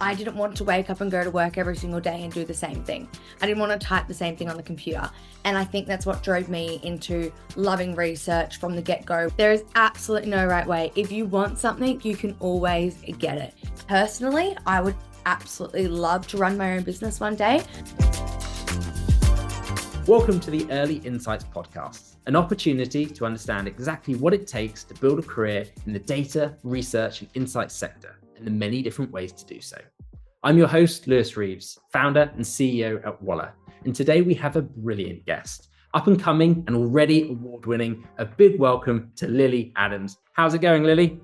I didn't want to wake up and go to work every single day and do the same thing. I didn't want to type the same thing on the computer. And I think that's what drove me into loving research from the get-go. There is absolutely no right way. If you want something, you can always get it. Personally, I would absolutely love to run my own business one day. Welcome to the Early Insights Podcast, an opportunity to understand exactly what it takes to build a career in the data, research, and insights sector, and the many different ways to do so. I'm your host, Lewis Reeves, founder and CEO at Walla, and today we have a brilliant guest. Up and coming and already award-winning, a big welcome to Lily Adams. How's it going, Lily?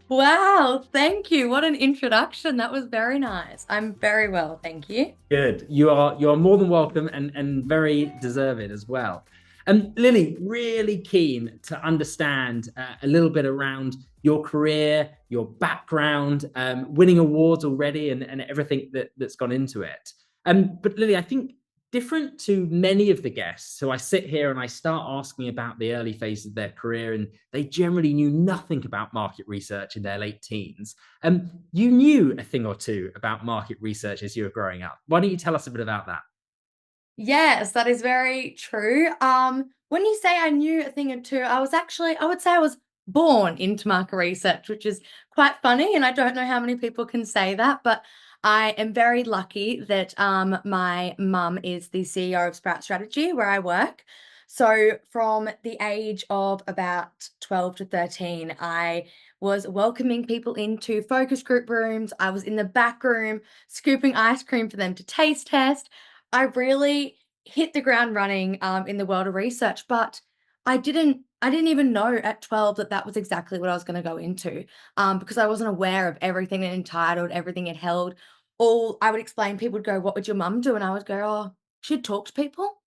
Wow, thank you. What an introduction. That was very nice. I'm very well, thank you. Good. You are more than welcome and very deserved as well. And Lily, really keen to understand a little bit around your career, your background, winning awards already and everything that's gone into it. But Lily, I think different to many of the guests, so I sit here and I start asking about the early phases of their career, and they generally knew nothing about market research in their late teens. You knew a thing or two about market research as you were growing up. Why don't you tell us a bit about that? Yes, that is very true. When you say I knew a thing or two, I would say I was born into market research, which is quite funny. And I don't know how many people can say that, but I am very lucky that my mum is the CEO of Sprout Strategy, where I work. So from the age of about 12 to 13, I was welcoming people into focus group rooms. I was in the back room scooping ice cream for them to taste test. I really hit the ground running in the world of research, but I didn't even know at 12 that that was exactly what I was going to go into, because I wasn't aware of everything it entitled, everything it held. All I would explain, people would go, "What would your mum do?" And I would go, "Oh, she'd talk to people.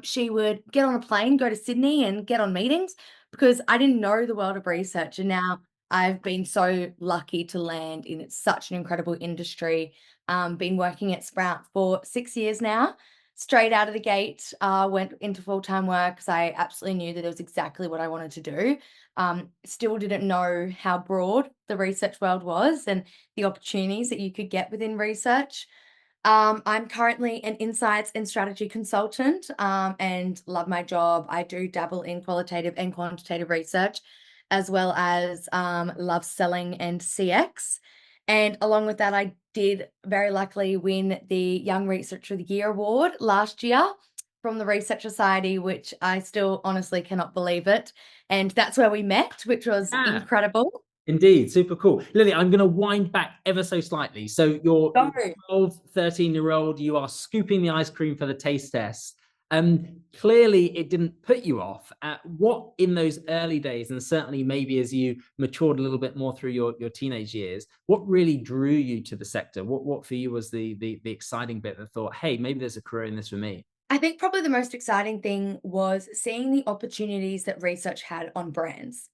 She would get on a plane, go to Sydney and get on meetings," because I didn't know the world of research. And now I've been so lucky to land in such an incredible industry. Been working at Sprout for 6 years now. Straight out of the gate, went into full-time work because I absolutely knew that it was exactly what I wanted to do. Still didn't know how broad the research world was and the opportunities that you could get within research. I'm currently an insights and strategy consultant, and love my job. I do dabble in qualitative and quantitative research, as well as love selling and CX. And along with that, I did very luckily win the Young Researcher of the Year award last year from the Research Society, which I still honestly cannot believe it. And that's where we met, which was Yeah. incredible. Indeed, super cool. Lily, I'm going to wind back ever so slightly. So you're Go. 12, 13-year-old, you are scooping the ice cream for the taste test. Clearly, it didn't put you off. What in those early days, and certainly maybe as you matured a little bit more through your teenage years, what really drew you to the sector? What for you was the exciting bit that thought, hey, maybe there's a career in this for me? I think probably the most exciting thing was seeing the opportunities that research had on brands,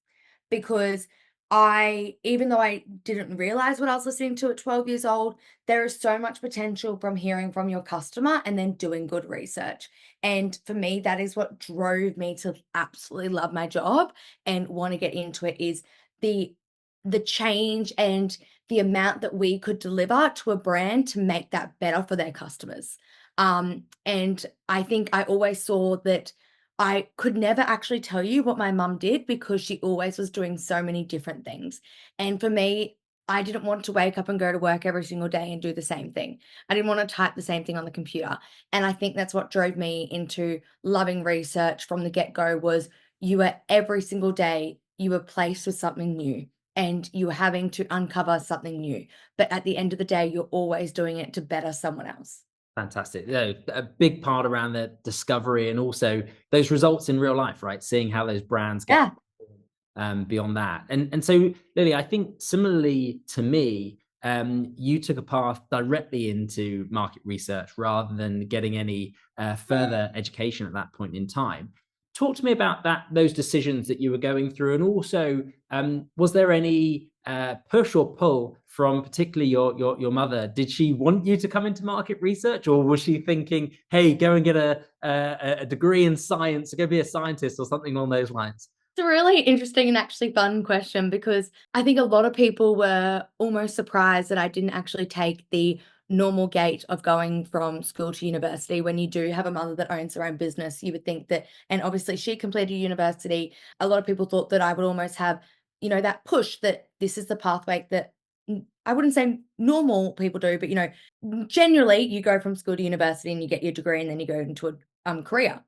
because even though I didn't realize what I was listening to at 12 years old, there is so much potential from hearing from your customer and then doing good research. And for me, that is what drove me to absolutely love my job and want to get into it, is the the change and the amount that we could deliver to a brand to make that better for their customers. And I think I always saw that I could never actually tell you what my mum did because she always was doing so many different things. And for me, I didn't want to wake up and go to work every single day and do the same thing. I didn't want to type the same thing on the computer. And I think that's what drove me into loving research from the get-go, was you were every single day, you were placed with something new and you were having to uncover something new. But at the end of the day, you're always doing it to better someone else. Fantastic. A big part around the discovery and also those results in real life, right? Seeing how those brands get Yeah. beyond that. And so, Lily, I think similarly to me, you took a path directly into market research rather than getting any further education at that point in time. Talk to me about those decisions that you were going through, and also was there any push or pull from particularly your mother? Did she want you to come into market research, or was she thinking, "Hey, go and get a degree in science, go be a scientist," or something along those lines? It's a really interesting and actually fun question because I think a lot of people were almost surprised that I didn't actually take the normal gate of going from school to university. When you do have a mother that owns her own business, you would think that, and obviously she completed university. A lot of people thought that I would almost have, that push that this is the pathway that I wouldn't say normal people do, but generally you go from school to university and you get your degree and then you go into a career.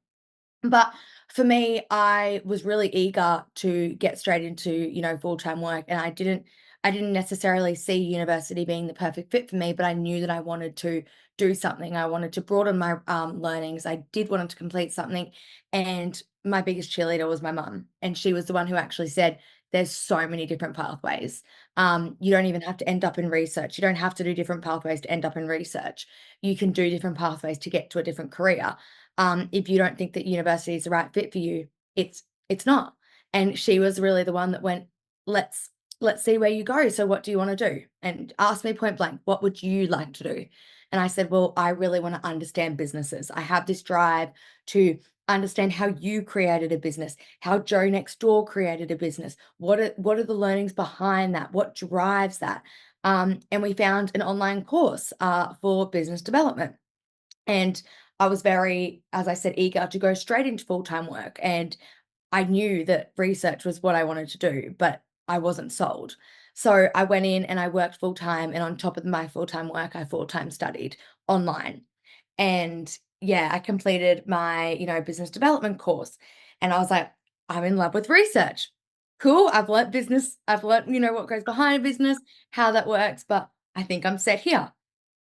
But for me, I was really eager to get straight into, full-time work, and I didn't necessarily see university being the perfect fit for me, but I knew that I wanted to do something. I wanted to broaden my learnings. I did want to complete something, and my biggest cheerleader was my mum, and she was the one who actually said, "There's so many different pathways. You don't even have to end up in research. You don't have to do different pathways to end up in research. You can do different pathways to get to a different career." If you don't think that university is the right fit for you, it's not. And she was really the one that went, let's let's see where you go. So what do you want to do? And asked me point blank, what would you like to do? And I said, well, I really want to understand businesses. I have this drive to understand how you created a business, how Joe next door created a business. What are the learnings behind that? What drives that? And we found an online course for business development. And I was very, as I said, eager to go straight into full-time work, and I knew that research was what I wanted to do, but I wasn't sold. So I went in and I worked full-time, and on top of my full-time work, I full-time studied online. And yeah, I completed my, business development course, and I was like, "I'm in love with research. Cool, I've learnt business, I've learnt, what goes behind a business, how that works, but I think I'm set here."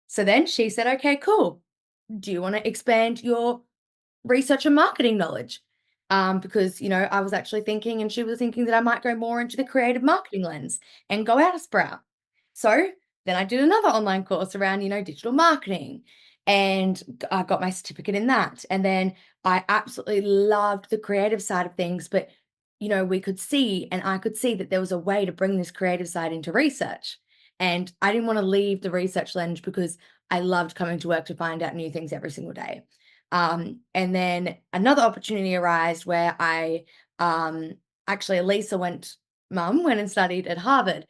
So then she said, "Okay, cool. Do you want to expand your research and marketing knowledge?" Because, I was actually thinking, and she was thinking that I might go more into the creative marketing lens and go out of Sprout. So then I did another online course around, digital marketing, and I got my certificate in that. And then I absolutely loved the creative side of things, but, we could see, and I could see that there was a way to bring this creative side into research. And I didn't want to leave the research lens because I loved coming to work to find out new things every single day. And then another opportunity arose where actually mum went and studied at Harvard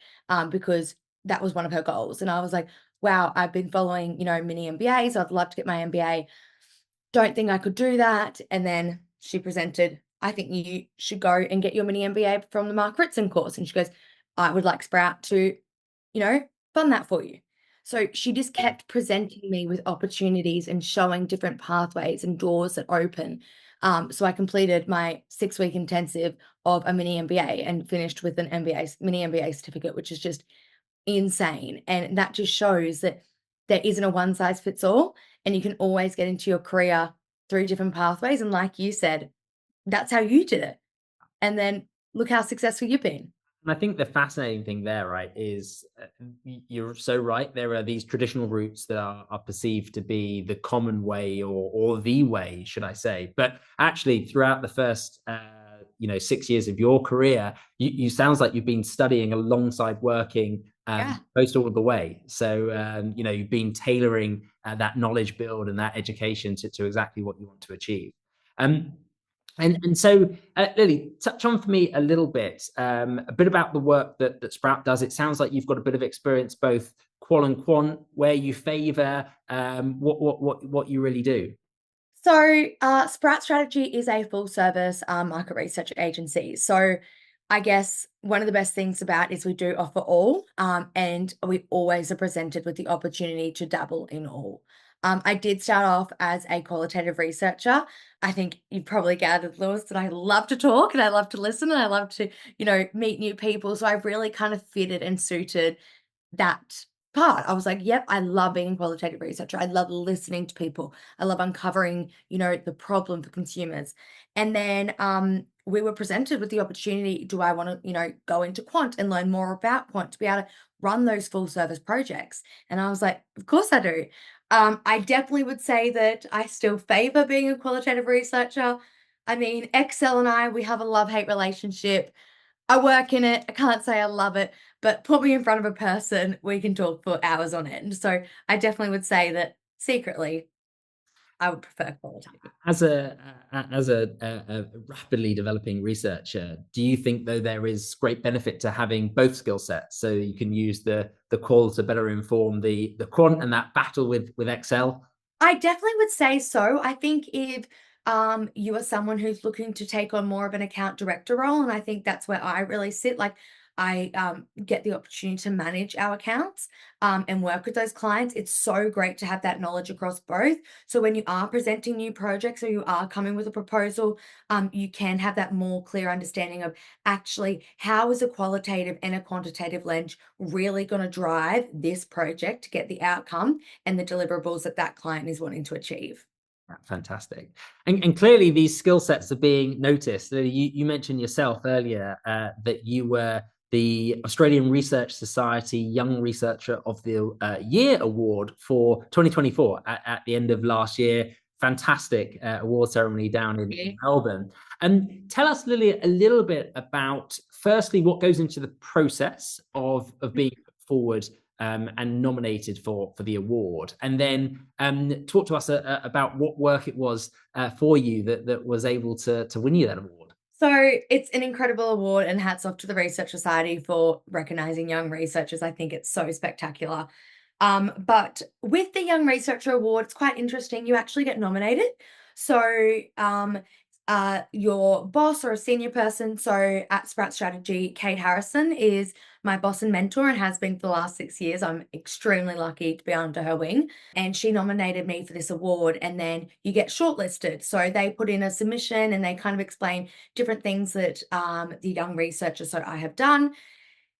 because that was one of her goals. And I was like, wow, I've been following, mini MBAs. I'd love to get my MBA. Don't think I could do that. And then she presented, I think you should go and get your mini MBA from the Mark Ritson course. And she goes, I would like Sprout to, you know, fund that for you. So she just kept presenting me with opportunities and showing different pathways and doors that open. So I completed my 6-week intensive of a mini MBA and finished with an mini MBA certificate, which is just insane. And that just shows that there isn't a one size fits all, and you can always get into your career through different pathways. And like you said, that's how you did it. And then look how successful you've been. And I think the fascinating thing there, right, is you're so right. There are these traditional routes that are perceived to be the common way, or the way, should I say? But actually, throughout the first 6 years of your career, you sounds like you've been studying alongside working Yeah. most all of the way. So you've been tailoring that knowledge build and that education to exactly what you want to achieve. Um, and so, Lily, touch on for me a bit about the work that Sprout does. It sounds like you've got a bit of experience, both qual and quant, where you favour, what you really do. So, Sprout Strategy is a full service market research agency. So, I guess one of the best things about is we do offer all, and we always are presented with the opportunity to dabble in all. I did start off as a qualitative researcher. I think you've probably gathered, Lewis, that I love to talk and I love to listen and I love to, meet new people. So I've really kind of fitted and suited that part. I was like, yep, I love being a qualitative researcher. I love listening to people. I love uncovering, the problem for consumers. And then we were presented with the opportunity, do I want to, go into quant and learn more about quant to be able to run those full service projects? And I was like, of course I do. I definitely would say that I still favor being a qualitative researcher. I mean, Excel and I, we have a love-hate relationship. I work in it. I can't say I love it, but put me in front of a person, we can talk for hours on end. So I definitely would say that secretly. I would prefer qualitative. As a rapidly developing researcher, do you think though there is great benefit to having both skill sets so you can use the qual to better inform the quant and that battle with Excel? I definitely would say so. I think if you are someone who's looking to take on more of an account director role, and I think that's where I really sit. Like I get the opportunity to manage our accounts and work with those clients. It's so great to have that knowledge across both. So when you are presenting new projects or you are coming with a proposal, you can have that more clear understanding of actually how is a qualitative and a quantitative lens really going to drive this project to get the outcome and the deliverables that that client is wanting to achieve. Fantastic. And clearly these skill sets are being noticed. You mentioned yourself earlier that you were the Australian Research Society Young Researcher of the Year Award for 2024 at the end of last year. Fantastic award ceremony down in Melbourne. And tell us, Lily, a little bit about, firstly, what goes into the process of being put forward and nominated for the award, and then talk to us about what work it was for you that was able to win you that award. So it's an incredible award, and hats off to the Research Society for recognizing young researchers. I think it's so spectacular. But with the Young Researcher Award, it's quite interesting. You actually get nominated. So your boss or a senior person, so at Sprout Strategy, Kate Harrison is my boss and mentor and has been for the last 6 years. I'm extremely lucky to be under her wing. And she nominated me for this award. And then you get shortlisted. So they put in a submission and they kind of explain different things that the young researchers that I have done,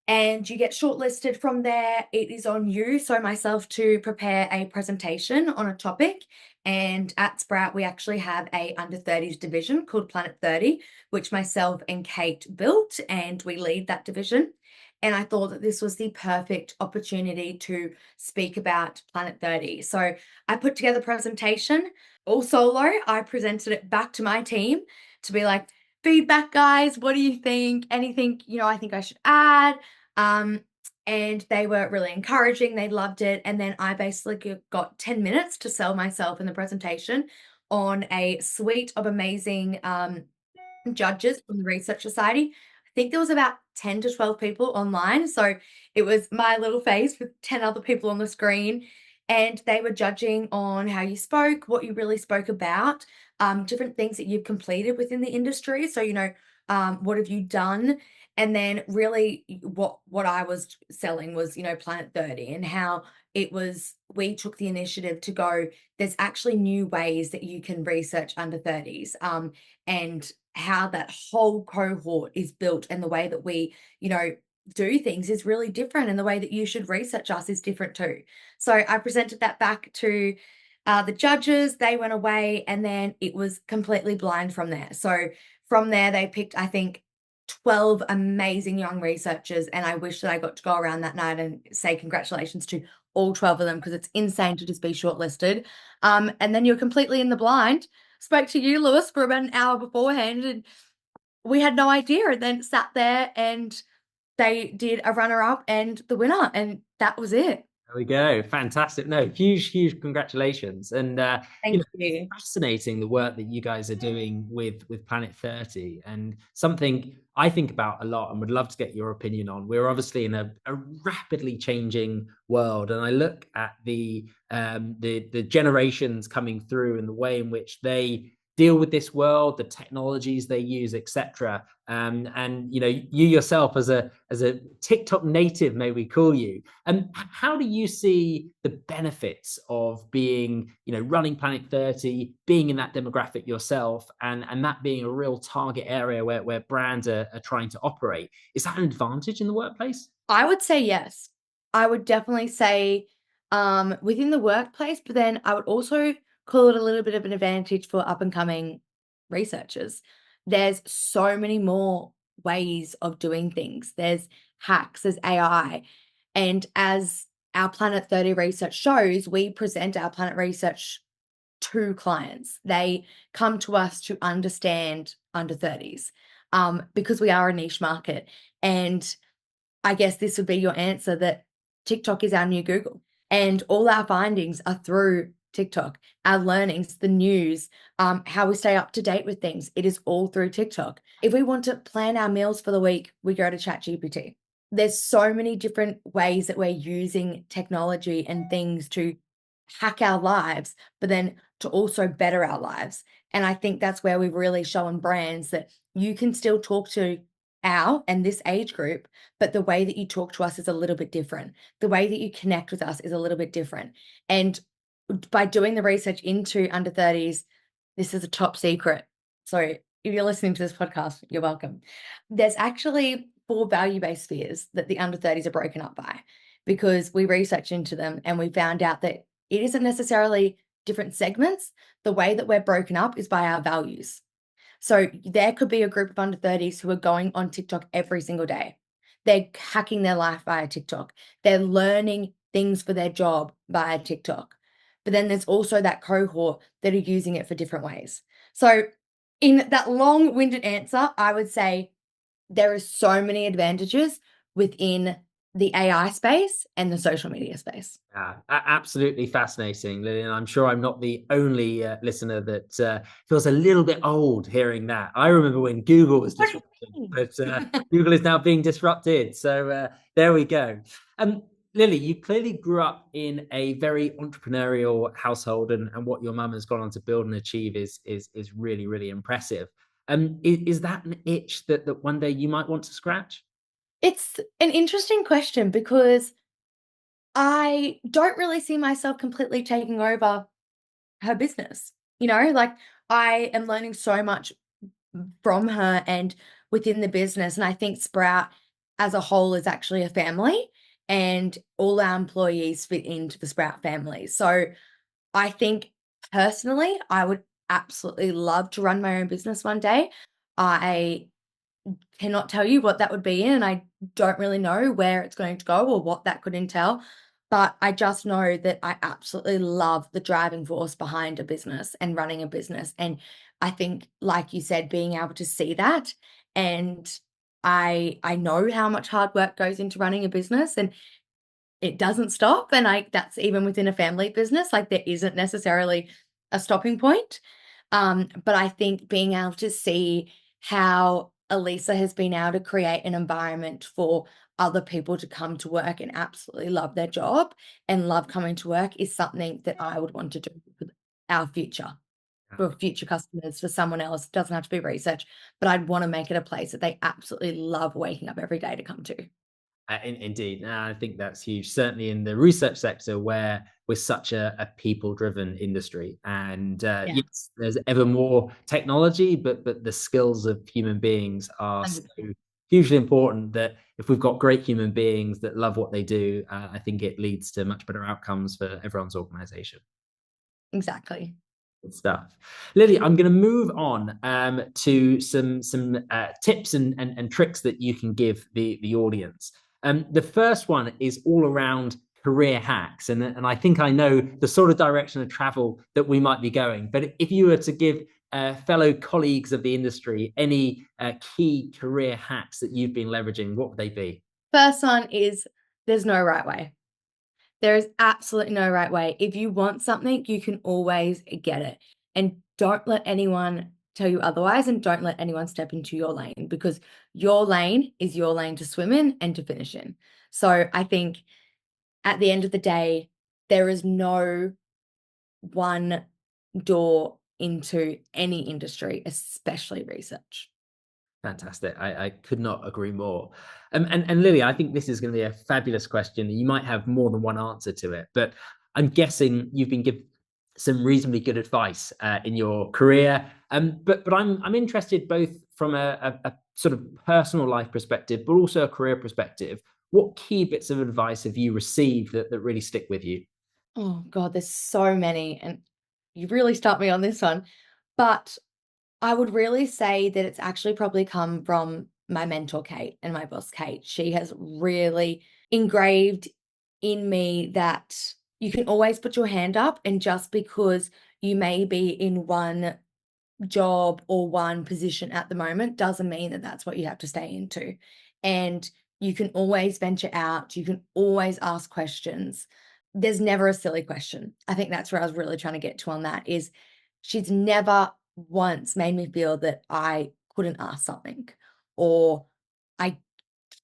and you get shortlisted. From there. It is on you, so myself, to prepare a presentation on a topic. And at Sprout, we actually have a under 30s division called Planet 30, which myself and Kate built, and we lead that division. And I thought that this was the perfect opportunity to speak about Planet 30. So I put together a presentation all solo. I presented it back to my team to be like, feedback, guys. What do you think? Anything, I think I should add? Um, and they were really encouraging. They loved it. And then I basically got 10 minutes to sell myself in the presentation on a suite of amazing judges from the Research Society. I think there was about 10 to 12 people online. So it was my little face with 10 other people on the screen. And they were judging on how you spoke, what you really spoke about, different things that you've completed within the industry. So, what have you done? And then really what I was selling was, Planet 30, and how we took the initiative to go, there's actually new ways that you can research under 30s. And how that whole cohort is built, and the way that we, do things is really different, and the way that you should research us is different too. So I presented that back to the judges. They went away, and then it was completely blind from there. So from there, they picked, I think, 12 amazing young researchers, and I wish that I got to go around that night and say congratulations to all 12 of them, because it's insane to just be shortlisted. And then you're completely in the blind. Spoke to you, Lewis, for about an hour beforehand, and we had no idea, and then sat there and they did a runner-up and the winner, and that was it. There we go. Fantastic. No, huge congratulations. And Thank you. fascinating the work that you guys are doing with Planet 30, and something I think about a lot and would love to get your opinion on. We're obviously in a rapidly changing world, and I look at the generations coming through and the way in which they deal with this world, the technologies they use, etc. And you yourself as a TikTok native, may we call you, and how do you see the benefits of being, running Planet 30, being in that demographic yourself, and that being a real target area where brands are trying to operate? Is that an advantage in the workplace? I would say yes. I would definitely say within the workplace, but then I would also call it a little bit of an advantage for up and coming researchers. There's so many more ways of doing things. There's hacks, there's AI. And as our Planet 30 research shows, we present our Planet research to clients. They come to us to understand under 30s because we are a niche market. And I guess this would be your answer, that TikTok is our new Google, and all our findings are through TikTok. Our learnings, the news, how we stay up to date with things, it is all through TikTok. If we want to plan our meals for the week, we go to ChatGPT. There's so many different ways that we're using technology and things to hack our lives, but then to also better our lives. And I think that's where we've really shown brands that you can still talk to our and this age group, but the way that you talk to us is a little bit different. The way that you connect with us is a little bit different. And by doing the research into under 30s, this is a top secret. So if you're listening to this podcast, you're welcome. There's actually 4 value-based spheres that the under 30s are broken up by, because we researched into them and we found out that it isn't necessarily different segments. The way that we're broken up is by our values. So there could be a group of under 30s who are going on TikTok every single day. They're hacking their life via TikTok. They're learning things for their job via TikTok. But then there's also that cohort that are using it for different ways. So in that long-winded answer, I would say there are so many advantages within the AI space and the social media space. Yeah, absolutely fascinating, Lillian. I'm sure I'm not the only listener that feels a little bit old hearing that. I remember when Google was What do disrupted, you but mean? Google is now being disrupted. So there we go. Lily, you clearly grew up in a very entrepreneurial household, and what your mum has gone on to build and achieve is really, really impressive. Is that an itch that one day you might want to scratch? It's an interesting question because I don't really see myself completely taking over her business. Like, I am learning so much from her and within the business. And I think Sprout as a whole is actually a family, and all our employees fit into the Sprout family. So I think personally, I would absolutely love to run my own business one day. I cannot tell you what that would be in, and I don't really know where it's going to go or what that could entail. But I just know that I absolutely love the driving force behind a business and running a business. And I think, like you said, being able to see that, and I know how much hard work goes into running a business, and it doesn't stop. And that's even within a family business, like there isn't necessarily a stopping point. But I think being able to see how Elisa has been able to create an environment for other people to come to work and absolutely love their job and love coming to work is something that I would want to do for our future, for future customers, for someone else. It doesn't have to be research, but I'd want to make it a place that they absolutely love waking up every day to come to. Indeed, I think that's huge. Certainly in the research sector, where we're such a people-driven industry, and Yeah. yes, there's ever more technology, but the skills of human beings are so 100%. hugely important. That if we've got great human beings that love what they do, I think it leads to much better outcomes for everyone's organization. Exactly. Good stuff. Lily, I'm going to move on to some tips and tricks that you can give the audience. The first one is all around career hacks, and I think I know the sort of direction of travel that we might be going. But if you were to give fellow colleagues of the industry any key career hacks that you've been leveraging, what would they be? First one is, there's no right way. There is absolutely no right way. If you want something, you can always get it. And don't let anyone tell you otherwise, and don't let anyone step into your lane, because your lane is your lane to swim in and to finish in. So I think at the end of the day, there is no one door into any industry, especially research. Fantastic. I could not agree more. And Lily, I think this is going to be a fabulous question. You might have more than one answer to it, but I'm guessing you've been given some reasonably good advice in your career. But I'm interested both from a sort of personal life perspective, but also a career perspective. What key bits of advice have you received that really stick with you? Oh God, there's so many, and you really start me on this one. But I would really say that it's actually probably come from my mentor, Kate, and my boss, Kate. She has really engraved in me that you can always put your hand up, and just because you may be in one job or one position at the moment doesn't mean that that's what you have to stay into. And you can always venture out, you can always ask questions. there's never a silly question. I think that's where I was really trying to get to on that is she's never once made me feel that I couldn't ask something or I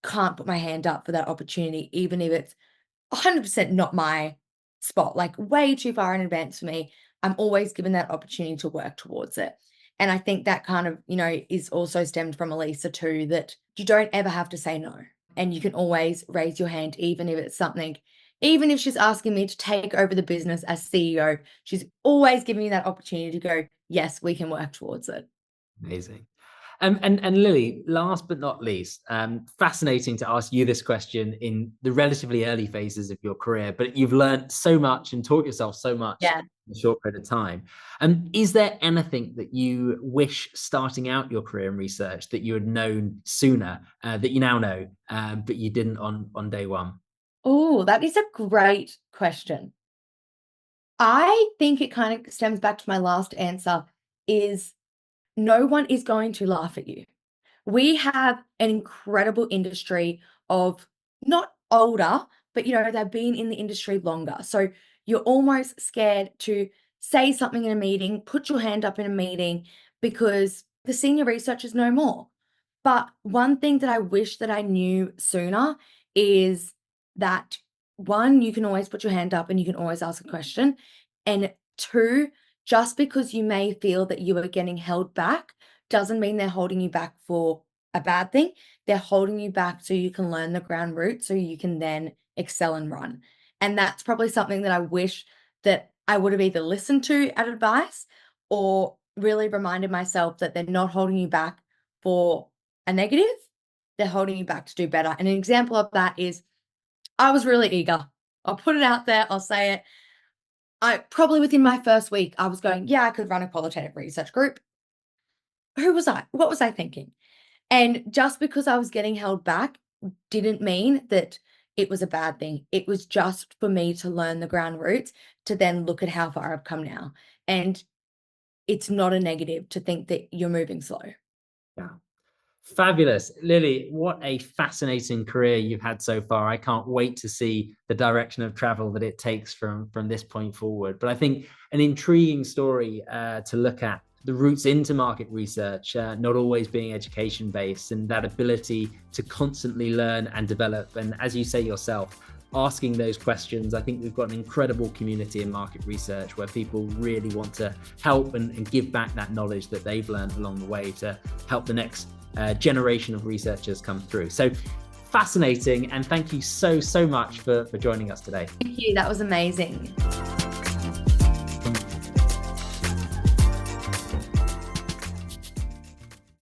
can't put my hand up for that opportunity, even if it's 100% not my spot, like way too far in advance for me. I'm always given that opportunity to work towards it. And I think that kind of, is also stemmed from Elisa too, that you don't ever have to say no. And you can always raise your hand, even if it's something, even if she's asking me to take over the business as CEO, she's always giving me that opportunity to go, yes, we can work towards it. Amazing. And Lily, last but not least, fascinating to ask you this question in the relatively early phases of your career, but you've learned so much and taught yourself so much Yeah. in a short period of time. Is there anything that you wish starting out your career in research that you had known sooner, that you now know, but you didn't on day one? Oh, that is a great question. I think it kind of stems back to my last answer is no one is going to laugh at you. We have an incredible industry of not older, but they've been in the industry longer. So you're almost scared to say something in a meeting, put your hand up in a meeting because the senior researchers know more. But one thing that I wish that I knew sooner is that one, you can always put your hand up and you can always ask a question. And two, just because you may feel that you are getting held back doesn't mean they're holding you back for a bad thing. They're holding you back so you can learn the ground route so you can then excel and run. And that's probably something that I wish that I would have either listened to at advice or really reminded myself that they're not holding you back for a negative. They're holding you back to do better. And an example of that is I was really eager. I'll put it out there. I'll say it. I probably within my first week, I was going, yeah, I could run a qualitative research group. Who was I? What was I thinking? And just because I was getting held back didn't mean that it was a bad thing. It was just for me to learn the ground roots to then look at how far I've come now. And it's not a negative to think that you're moving slow. Yeah. Fabulous. Lily, what a fascinating career you've had so far. I can't wait to see the direction of travel that it takes from this point forward. But I think an intriguing story to look at, the routes into market research, not always being education based, and that ability to constantly learn and develop. And as you say yourself, asking those questions. I think we've got an incredible community in market research where people really want to help and give back that knowledge that they've learned along the way to help the next generation of researchers come through. So fascinating. And thank you so much for joining us today. Thank you. That was amazing.